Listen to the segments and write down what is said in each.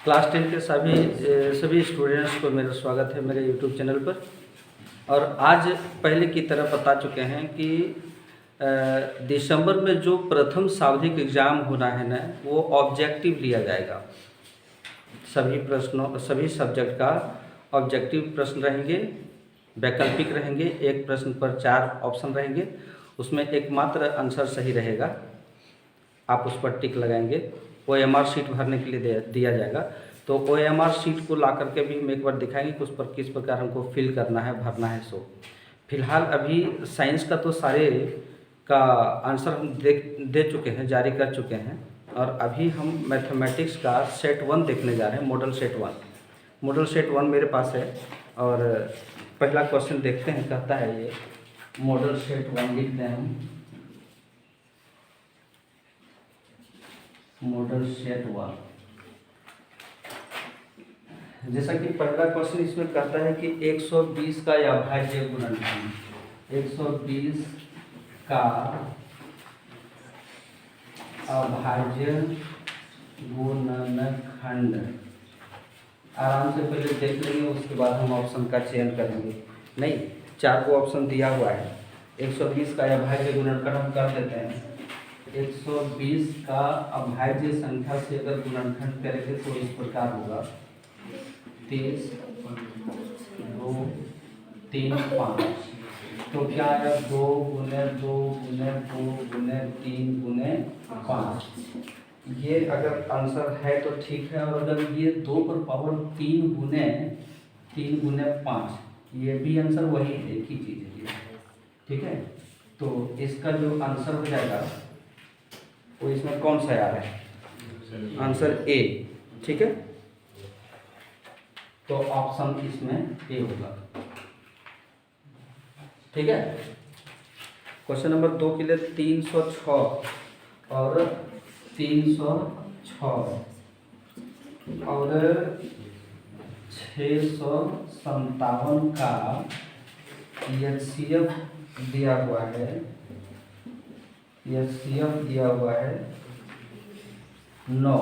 Class 10 के सभी students को मेरा स्वागत है मेरे यूट्यूब चैनल पर। और आज पहले की तरह बता चुके हैं कि दिसंबर में जो प्रथम सावधिक एग्ज़ाम होना है ना, वो ऑब्जेक्टिव लिया जाएगा। सभी सब्जेक्ट का ऑब्जेक्टिव प्रश्न रहेंगे, वैकल्पिक रहेंगे। एक प्रश्न पर 4 ऑप्शन रहेंगे, उसमें एकमात्र आंसर सही रहेगा, आप उस पर टिक लगाएंगे। OMR शीट भरने के लिए दिया जाएगा, तो OMR शीट को ला करके भी हम एक बार दिखाएंगे कि उस पर किस प्रकार हमको फिल करना है, भरना है। सो फिलहाल अभी साइंस का तो सारे का आंसर हम दे चुके हैं, जारी कर चुके हैं। और अभी हम मैथमेटिक्स का सेट 1 देखने जा रहे हैं, मॉडल सेट 1। मॉडल सेट 1 मेरे पास है और पहला क्वेश्चन देखते हैं। कहता है ये मॉडल सेट 1 लिखते हैं हम, मॉडल सेट 1। जैसा कि पहला क्वेश्चन इसमें कहता है कि 120 का अभाज्य गुणनखंड, 120 का अभाज्य गुणनखंड। आराम से पहले देख लेंगे, उसके बाद हम ऑप्शन का चयन करेंगे। नहीं, 4 को ऑप्शन दिया हुआ है। 120 का अभाज्य गुणनखंड हम कर देते हैं। 120 का अभाज्य संख्या से अगर गुणनखंड करेंगे तो इस प्रकार होगा 30, 2, 3, 5। तो क्या आएगा? 2 गुने 2 गुने 2 गुने 3 गुने 5। ये अगर आंसर है तो ठीक है। और अगर ये 2 पर पावर 3 गुने 5, ये भी आंसर वही है, एक ही चीज़ है। ठीक है, तो इसका जो आंसर हो जाएगा वो इसमें कौन सा आ रहा है? Answer A. ठीक है, तो ऑप्शन इसमें ए होगा। ठीक है, क्वेश्चन नंबर 2 के लिए 306 और 306 और 657 का HCF दिया हुआ है, HCF दिया हुआ है 9।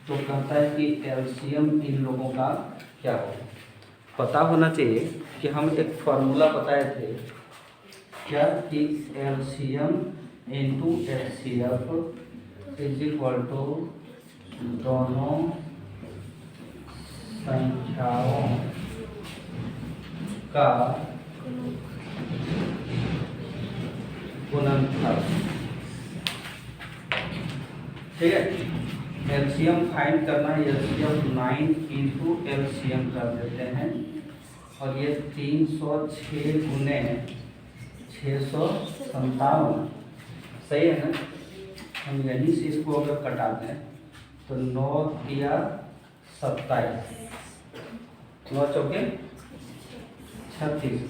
तो कहता है कि LCM इन लोगों का क्या होगा? पता होना चाहिए कि हम एक फार्मूला बताए थे क्या, कि LCM into HCF is equal to दोनों संख्याओं का गुणनफल। ठीक है, LCM फाइंड करना है। LCM 9 इंटू LCM कर देते हैं और ये 306 गुने 657, सही है ना? हम यहीं से इसको अगर कटा दें तो 9 या 27, 9 चौके 36।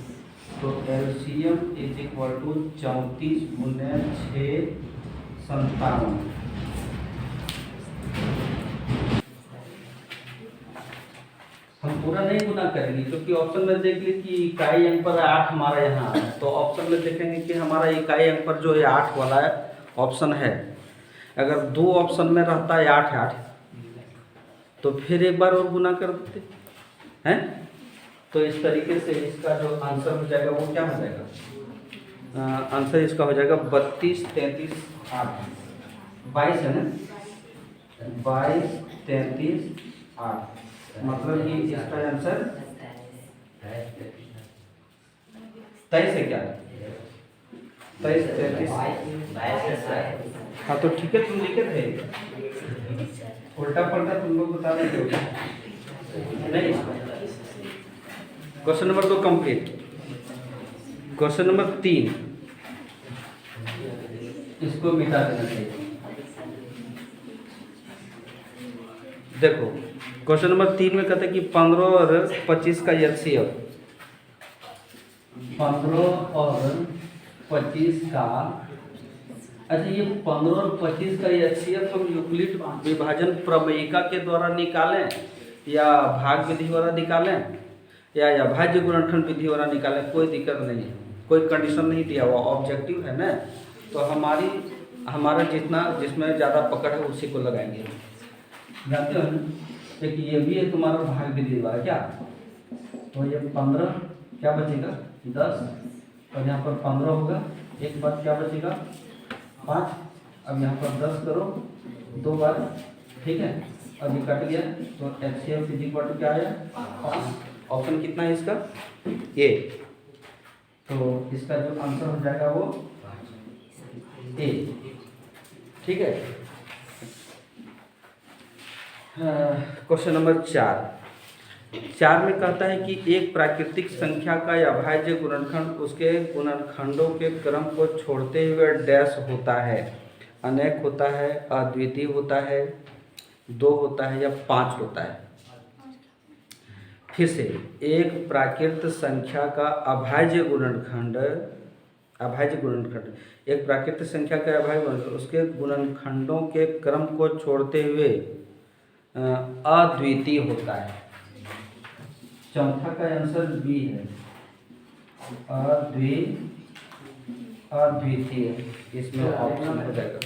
तो LCM इज इक्वल टू 34 गुने 657। हम पूरा नहीं गुना करेंगे क्योंकि ऑप्शन में देख ली कि इकाई अंक पर 8 हमारा यहाँ है। तो ऑप्शन में देखेंगे कि हमारा इकाई अंक पर जो है 8 वाला ऑप्शन है। अगर 2 ऑप्शन में रहता है 8 8, तो फिर एक बार और गुना कर देते हैं। तो इस तरीके से इसका जो आंसर हो जाएगा वो क्या हो जाएगा? आंसर इसका हो जाएगा 32, 33, 8, 22 है ना? 22, 33, 8। मतलब कि इसका आंसर 23 है क्या? 23, 33। हाँ तो ठीक है, तुम लिखे थे। उल्टा पलटा तुम लोग बता रहे हो नहीं। Question number 2 complete. Question number 3 इसको मिटा देना चाहिए। देखो, क्वेश्चन नंबर 3 में कहते हैं कि 15 और 25 का HCF, 15 और 25 का, अच्छा ये 15 और 25 का HCF हम यूक्लिड विभाजन प्रमेयिका के द्वारा निकालें या भाग विधि द्वारा निकालें या अभाज्य गुणनखंड विधि द्वारा निकालें, कोई दिक्कत नहीं है, कोई कंडीशन नहीं दिया हुआ, ऑब्जेक्टिव है ना। तो हमारी हमारा जिसमें ज़्यादा पकड़ है उसी को लगाएंगे। जानते हो ना, एक ये भी है तुम्हारा भाग भी दिया हुआ है क्या, तो ये 15 क्या बचेगा 10, और यहाँ पर 15 होगा, एक बार क्या बचेगा 5। अब यहाँ पर 10 करो 2 बार, ठीक है, अब ये कट गया, तो HCF इक्वल टू क्या आया 5। ऑप्शन कितना है इसका ए, तो इसका जो आंसर हो जाएगा वो ए, ठीक है। क्वेश्चन नंबर 4 में कहता है कि एक प्राकृतिक संख्या का अभाज्य गुणनखंड उसके गुणनखंडों के क्रम को छोड़ते हुए डैश होता है, अनेक होता है, अद्वितीय होता है, 2 होता है या 5 होता है। फिर से, एक प्राकृत संख्या का अभाज्य गुणनखंड, एक प्राकृत संख्या का अभाज्य गुणनखंड उसके गुणनखंडों के क्रम को छोड़ते हुए अद्वितीय होता है। चौथा का आंसर बी है, अद्वितीय, इसमें ऑप्शन हो जाएगा।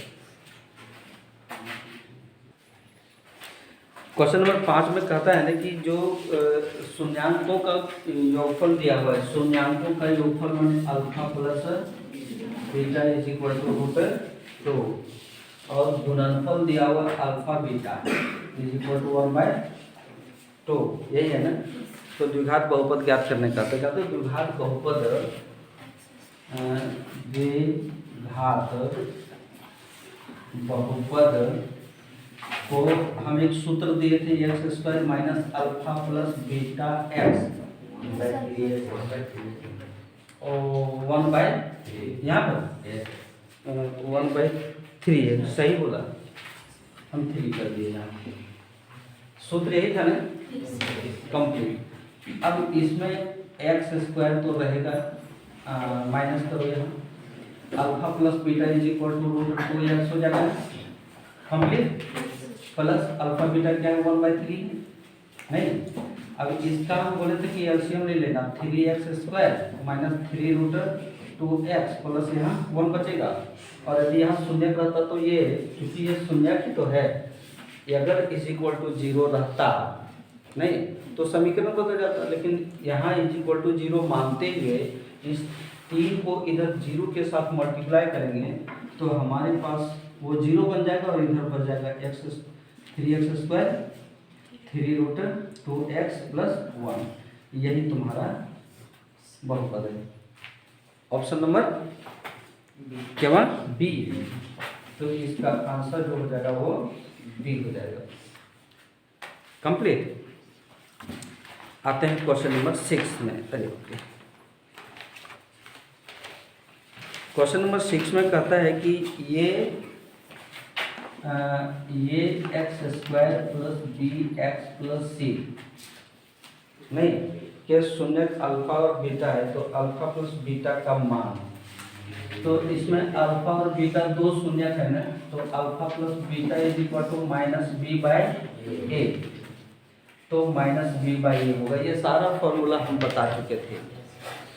क्वेश्चन नंबर 5 में कहता है ना कि जो शून्यांकों का योगफल दिया हुआ है, शून्यांकों का योगफल माने alpha plus beta is equal to √2, और गुणनफल दिया हुआ alpha beta is equal to 1/2, यही है ना। तो द्विघात बहुपद ज्ञात करने का, तो कहते हैं द्विघात बहुपद को हम एक सूत्र दिए थे, x² minus alpha plus beta x और 1/, यहाँ पर 1/3 है, सही बोला, हम 3 कर दिए यहाँ, सूत्र यही था ना, कंप्लीट। अब इसमें x² तो रहेगा, माइनस करो यहाँ, alpha plus beta is equal to √2x हो जाएगा कंप्लीट, प्लस अल्फा बीटा क्या है 1/3 नहीं। अब इसका हम बोले थे कि एलसीएम ले लेना, 3x² माइनस 3√2x प्लस यहाँ 1 बचेगा, और यदि यहाँ शून्य रहता तो ये, क्योंकि ये शून्य की तो है, ये अगर इज इक्वल टू 0 रहता नहीं तो समीकरण बदल जाता, लेकिन यहाँ इज इक्वल टू 0 मानते हुए इस 3 को इधर 0 के साथ मल्टीप्लाई करेंगे तो हमारे पास वो 0 बन जाएगा, और इधर बच जाएगा 3x² 3√2x प्लस 1, यही तुम्हारा बहुपद है। ऑप्शन नंबर क्या बी, तो इसका आंसर जो हो जाएगा वो बी हो जाएगा कंप्लीट। आते हैं क्वेश्चन नंबर 6 में। अरे क्वेश्चन नंबर 6 में कहता है कि ये x² plus bx plus c नहीं के शून्य अल्फा और बीटा है, तो अल्फा प्लस बीटा का मान, तो इसमें अल्फा और बीटा 2 शून्य है ना, तो alpha plus beta is equal to -b/a, तो -b/a होगा। ये सारा फॉर्मूला हम बता चुके थे,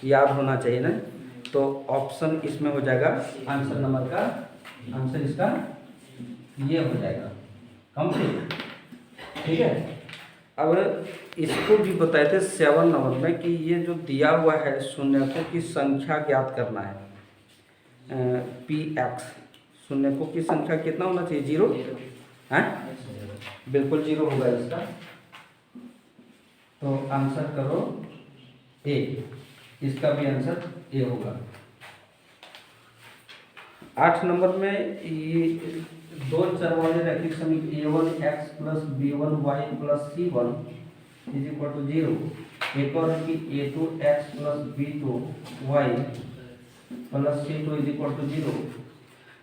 याद होना चाहिए ना। तो ऑप्शन इसमें हो जाएगा, आंसर नंबर का आंसर इसका ये हो जाएगा कंप्लीट, ठीक है। अब इसको भी बताए थे 7 नंबर में कि ये जो दिया हुआ है शून्यकों की संख्या ज्ञात करना है, px, शून्यकों की संख्या कितना होना चाहिए 0 है, बिल्कुल 0 होगा इसका, तो आंसर करो ए, इसका भी आंसर ए होगा। 8 नंबर में ये 2 चर वाले रैखिक समीकरण a1x plus b1y plus c1 is equal to 0, एक और कि a2x plus b2y plus c2 is equal to 0।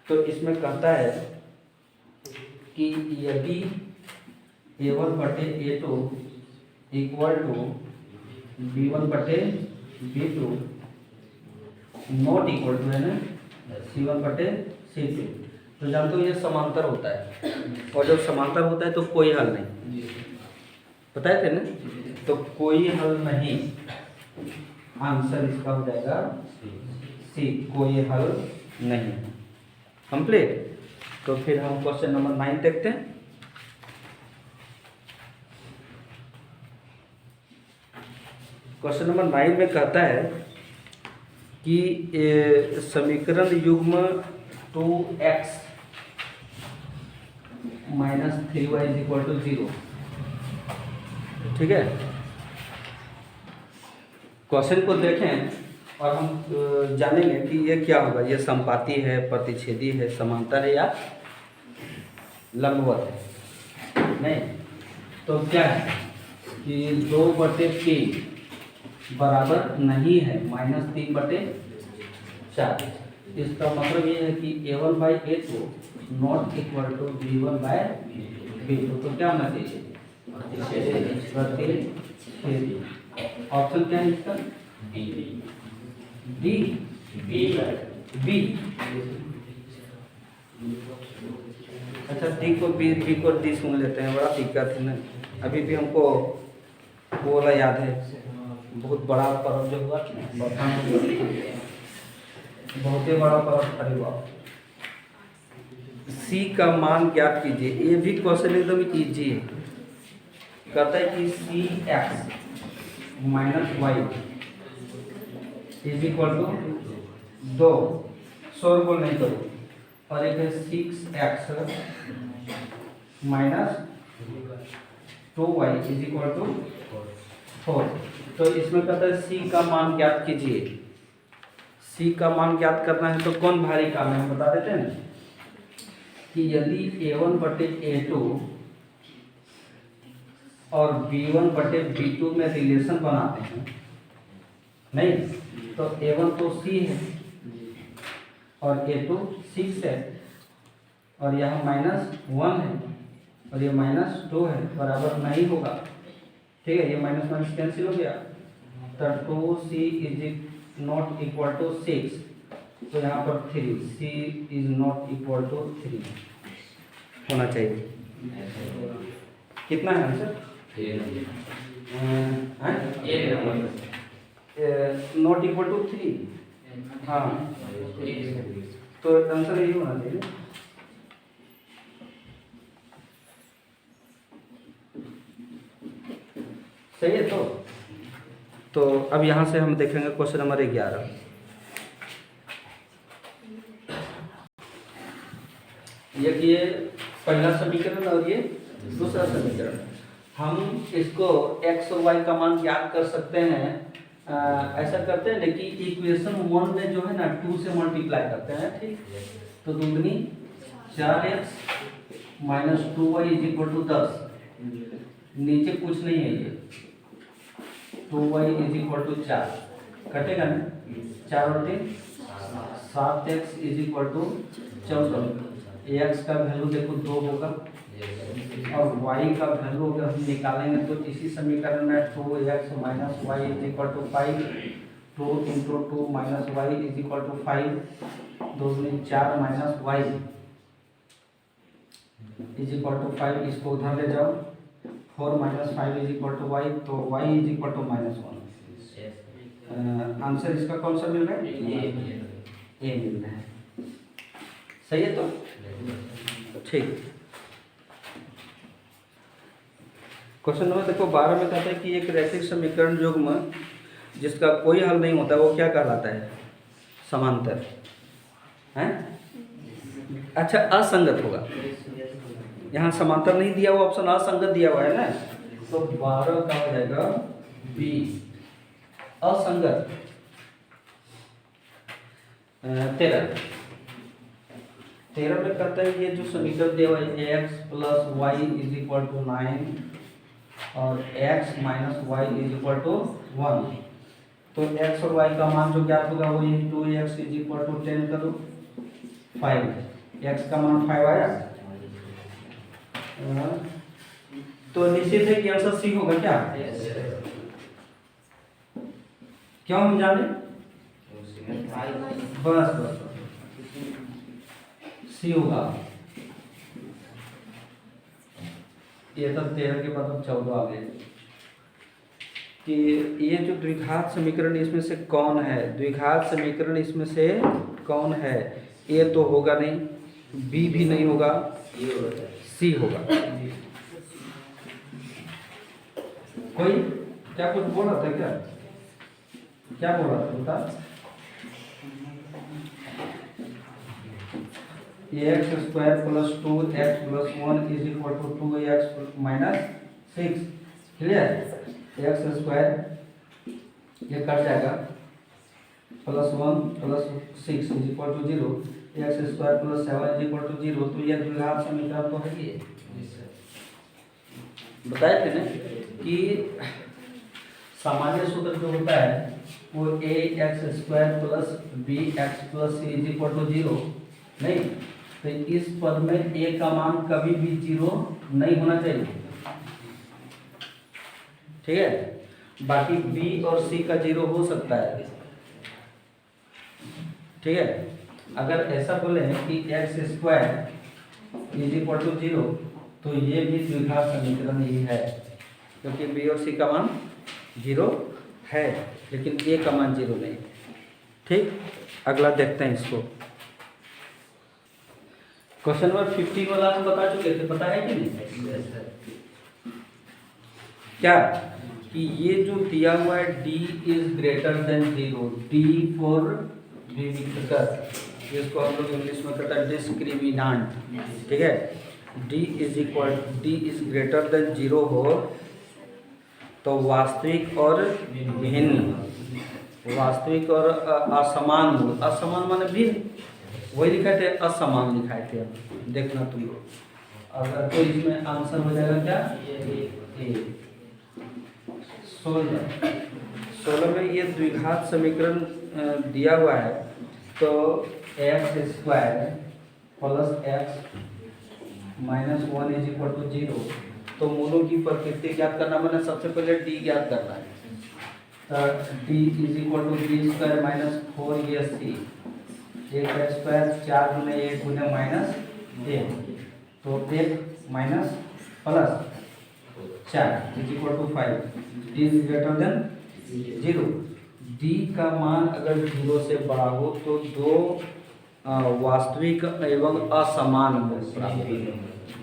तो इसमें कहता है कि यदि a1 बटे a2 इक्वल टू b1 बटे b2 नॉट इक्वल टू है ना c1 बटे c2, तो जानते हो ये समांतर होता है, और जब समांतर होता है तो कोई हल नहीं, बताए थे ना, तो कोई हल नहीं, आंसर इसका हो जाएगा सी, कोई हल नहीं। कंप्लीट। तो फिर हम क्वेश्चन नंबर 9 देखते हैं। क्वेश्चन नंबर 9 में कहता है कि समीकरण युग्म 2x minus 3y is equal to 0। ठीक है, क्वेश्चन को देखें और हम जानेंगे कि ये क्या होगा। ये समपाती है, प्रतिच्छेदी है, समांतर है या लंबवत है। नहीं तो क्या है कि 2/3 बराबर नहीं है -3/4। इसका मतलब ये है कि a1/a2 not equal to b1/b2। तो क्या होना चाहिए? प्रतिच्छेदी। ऑप्शन क्या है इसका? D B. अच्छा, डी को बी को डी सुन लेते हैं, बड़ा दिक्कत है ना। अभी भी हमको वो वाला याद है, बहुत बड़ा पर्व जो हुआ बहुत ही बड़ा पर्व खड़े हुआ। सी का मान ज्ञात कीजिए। ये भी क्वेश्चन एकदम इजी है। कहता है कि c x minus Y is equal to 2, शोरगुल नहीं करो, और एक है 6x minus 2y is equal to 4। तो इसमें कहता है सी का मान ज्ञात कीजिए। सी का मान ज्ञात करना है तो कौन भारी काम है, हम बता देते हैं ना कि यदि a1/a2 और b1/b2 में रिलेशन बनाते हैं, नहीं तो a1 तो c है और a2 6 है, और यहाँ -1 है और ये -2 है, बराबर नहीं होगा। ठीक है, ये माइनस माइनस कैंसिल हो गया। तो 2c is not equal to 6, तो यहाँ पर 3, c is not equal to 3 होना चाहिए। कितना है आंसर? Not equal to 3। हाँ, तो आंसर यही होना चाहिए। सही है। तो अब यहाँ से हम देखेंगे क्वेश्चन नंबर 11। ये पहला समीकरण और ये दूसरा समीकरण। हम इसको x और y का मान ज्ञात कर सकते हैं। ऐसा करते हैं ना कि इक्वेशन 1 में जो है ना 2 से मल्टीप्लाई करते हैं। ठीक, तो दूनी 4x minus 2y is equal to 10। नीचे कुछ नहीं है, ये 2y इज इक्वल टू 4 कटेगा ना, 4 और 3 7x is equal to 14। x का वैल्यू देखो 2 होगा और y का वैल्यू अगर हम निकालेंगे तो इसी समीकरण में 2x minus Y is equal to 5, 2 into 2 minus Y is equal to 5, 2 में 4 minus Y is equal to 5। इसको उधर ले जाओ, 4 minus 5 is equal to y, तो y is equal to -1। Answer इसका कौन सा मिल रहा है? ए मिल रहा है। सही है। तो ठीक, क्वेश्चन नंबर देखो 12 में कहता है कि एक रैखिक समीकरण युग्म जिसका कोई हल नहीं होता वो क्या कहलाता है? समांतर है। अच्छा, असंगत होगा। यहाँ समांतर नहीं दिया हुआ, ऑप्शन असंगत दिया हुआ है ना, तो 12 का हो जाएगा बी, असंगत। 13 में कहता है ये जो समीकरण दिया हुआ है x plus Y is equal to 9 और x minus Y is equal to 1। तो x और y का मान जो ज्ञात होगा वो ये 2x इज इक्वल टू 10 करो 5। x का मान 5 आया। तो निश्चित है कि आंसर सी होगा। क्या क्यों हम जाने? बस सी होगा। ये तो 13 के बाद 14 आ गए कि ये जो द्विघात समीकरण इसमें से कौन है? द्विघात समीकरण इसमें से कौन है? ये तो होगा नहीं, बी भी नहीं होगा, सी होगा। कोई क्या कुछ बोल रहा था क्या? क्या बोल रहा था बता? एक्स स्क्वायर प्लस 2x प्लस 1 is equal to 2x minus 6। Clear? X square ये कट जाएगा, plus 1 plus 6 is equal to 0, X square plus 7 is equal to 0। तो यह द्विघात समीकरण तो है ये, बताए थे ना कि सामान्य सूत्र जो होता है वो a x square plus b x plus c is equal to 0। नहीं, तो इस पद में ए का मान कभी भी 0 नहीं होना चाहिए। ठीक है, बाकी बी और सी का 0 हो सकता है। ठीक है, अगर ऐसा बोले कि X square is equal to 0 तो ये भी द्विघात समीकरण ही है, क्योंकि बी और सी का मान 0 है लेकिन ए का मान 0 नहीं। ठीक, अगला देखते हैं इसको। क्वेश्चन नंबर 15 वाला हम बता चुके थे, पता है कि नहीं? क्या कि ये जो दिया हुआ है d is greater than 0, d for विविक्तर, जिसको हम लोग इंग्लिश में कहते हैं डिस्क्रिमिनांट। ठीक है, d इज ग्रेटर देन 0 हो तो वास्तविक और भिन्न, वास्तविक और असमान मूल, असमान माने भिन्न, वही लिखा थे, असमान लिखाए थे। अब देखना तुम लोग, अगर तो इसमें आंसर हो जाएगा क्या? ए 16 में ये द्विघात समीकरण दिया हुआ है। तो X square plus X minus 1 is equal to 0। तो मूलों की प्रकृति ज्ञात करना, मैंने सबसे पहले डी ज्ञात करना है। तो D is equal to B square minus 4ac, एक स्क्वायर 4 गुने 1 गुने माइनस 1, तो 1 minus plus 4 is equal to 5। D is greater than 0, D का मान अगर 0 से बड़ा हो तो दो वास्तविक एवं असमान मूल प्राप्त होंगे।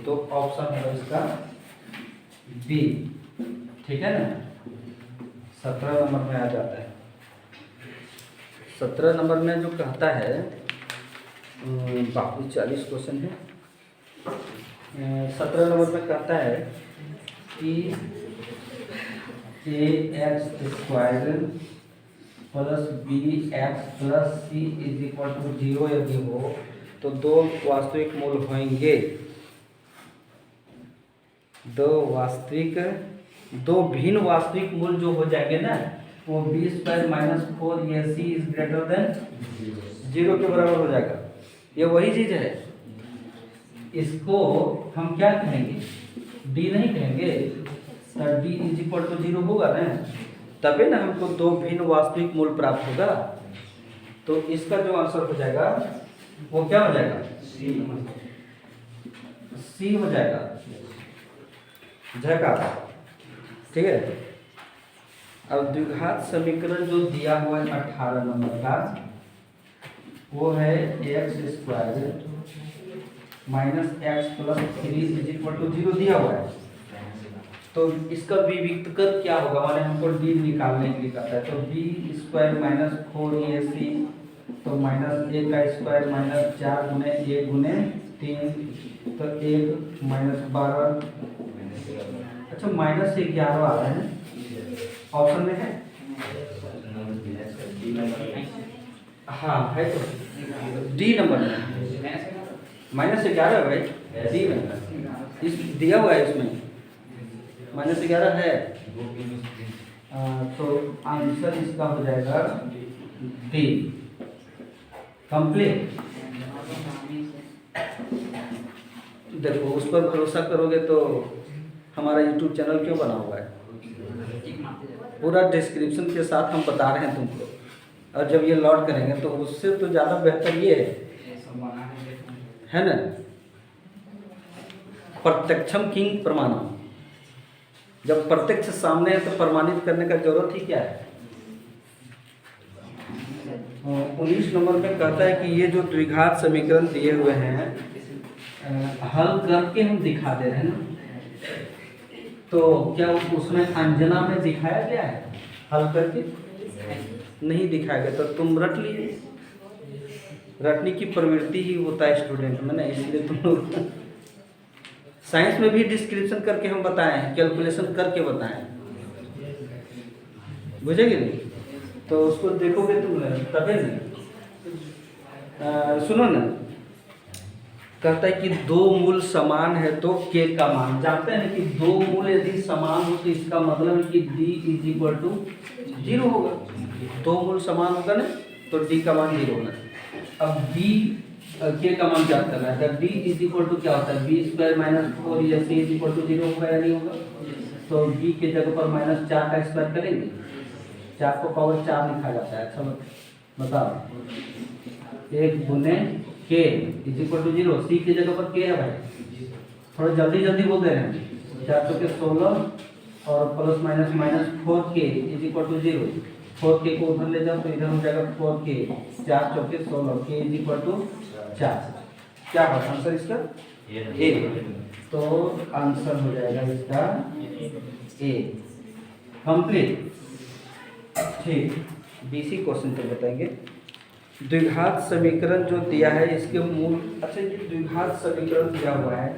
तो ऑप्शन है इसका बी। ठीक है ना, 17 नंबर में आ जाता है। 17 नंबर में जो कहता है, बाकी 40 क्वेश्चन है। 17 नंबर में कहता है कि a x square plus b x plus c is equal to 0 यदि हो तो दो वास्तविक मूल होंगे, दो भिन्न वास्तविक मूल जो हो जाएंगे ना, वो B square minus 4ac is greater than 0 के बराबर हो जाएगा। ये वही चीज है, इसको हम क्या कहेंगे? डी नहीं कहेंगे, तो डी इज इक्वल टू 0 होगा ना, तभी ना हमको दो भिन्न वास्तविक मूल प्राप्त होगा। तो इसका जो आंसर हो जाएगा वो क्या हो जाएगा? सी हो जाएगा, झका। ठीक है, अब द्विघात समीकरण जो दिया हुआ है 18 नंबर का, वो है X square minus X plus 3 is equal to 0 दिया हुआ है। तो इसका विविक्तकर क्या होगा, माने हमको डी निकालने के लिए कहता है। तो बी स्क्वायर माइनस 4ac, तो माइनस ए का स्क्वायर माइनस 4 गुने 1 गुने 3, तो 1 माइनस 12, अच्छा माइनस 11 आ रहा है ऑप्शन में है। हाँ है, तो डी नंबर में माइनस 11 भाई, डी में इस दिया हुआ है, इसमें माइनस 11 है। तो आंसर इसका हो जाएगा डी, कंप्लीट। देखो उस पर भरोसा करोगे तो हमारा यूट्यूब चैनल क्यों बना हुआ है, पूरा डिस्क्रिप्शन के साथ हम बता रहे हैं तुमको, और जब ये लॉड करेंगे तो उससे तो ज़्यादा बेहतर ये है ना, प्रत्यक्षम किंग प्रमाणम। जब प्रत्यक्ष सामने है तो प्रमाणित करने का जरूरत ही क्या है। 19 नंबर में कहता है कि ये जो द्विघात समीकरण दिए हुए हैं हल करके हम दिखा दे रहे हैं ना, तो क्या उसमें अंजना में दिखाया गया है हल करके? नहीं दिखाया गया, तो तुम रट लिए। रटने की प्रवृत्ति ही होता है स्टूडेंट में ना, इसलिए तुम लोग साइंस में भी डिस्क्रिप्शन करके हम बताए हैं, कैलकुलेशन करके बताए हैं, बुझेगी नहीं? तो उसको देखोगे तुम तभी नहीं। सुनो ना, कहता है कि दो मूल समान है तो के का मान, जानते हैं कि दो मूल यदि समान हो तो इसका मतलब है कि d इज इक्वल टू 0 होगा। दो मूल समान होगा ना तो d का मान 0 होगा। अब b के का मान ज्ञात करना है, d इज इक्वल टू क्या होता है, b स्क्वायर माइनस 4 या c इज इक्वल टू 0 होगा या नहीं होगा? तो b के जगह पर -4 का स्क्वायर करेंगे, 4 को पावर 4 लिखा जाता है। अच्छा बताओ, 1 गुने k is equal to 0, c की जगह पर k है भाई, थोड़ा जल्दी जल्दी बोल दे रहे हैं। 4 चौके 16 और plus minus minus 4k is equal to 0, 4k को उधर ले जाओ तो इधर हो जाएगा 4k, 4 चौके 16, k इज इक्वल टू 4। क्या होगा आंसर इसका? a। तो आंसर हो जाएगा इसका a कंप्लीट। ठीक, बीसी क्वेश्चन तो बताएंगे। द्विघात समीकरण जो दिया है इसके मूल, अच्छा ये द्विघात समीकरण दिया हुआ है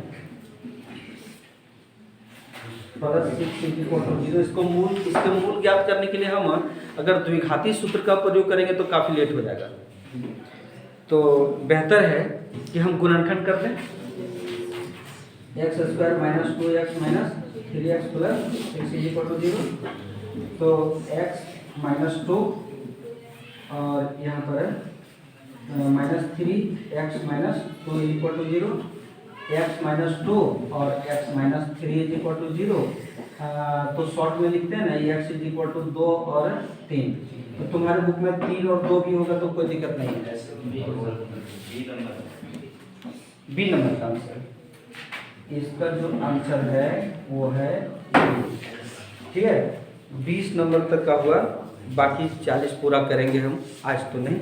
+6 इसको मूल, इसके मूल ज्ञात करने के लिए हम अगर द्विघाती सूत्र का प्रयोग करेंगे तो काफ़ी लेट हो जाएगा, तो बेहतर है कि हम गुणनखंड कर लें। x² - 2x - 3x + x is equal to 0, तो x - 2 और यहाँ पर है -3x - 2 is equal to 0, x - 2 और x - 3 इज इक्वल टू 0। तो शॉर्ट में लिखते हैं ना, x इज इक्वल टू 2 और 3, तो तुम्हारे बुक में 3 और 2 भी होगा तो कोई दिक्कत नहीं है। बी नंबर का आंसर, इसका जो आंसर है वो है ठीक है। 20 नंबर तक का हुआ, बाकी 40 पूरा करेंगे हम, आज तो नहीं।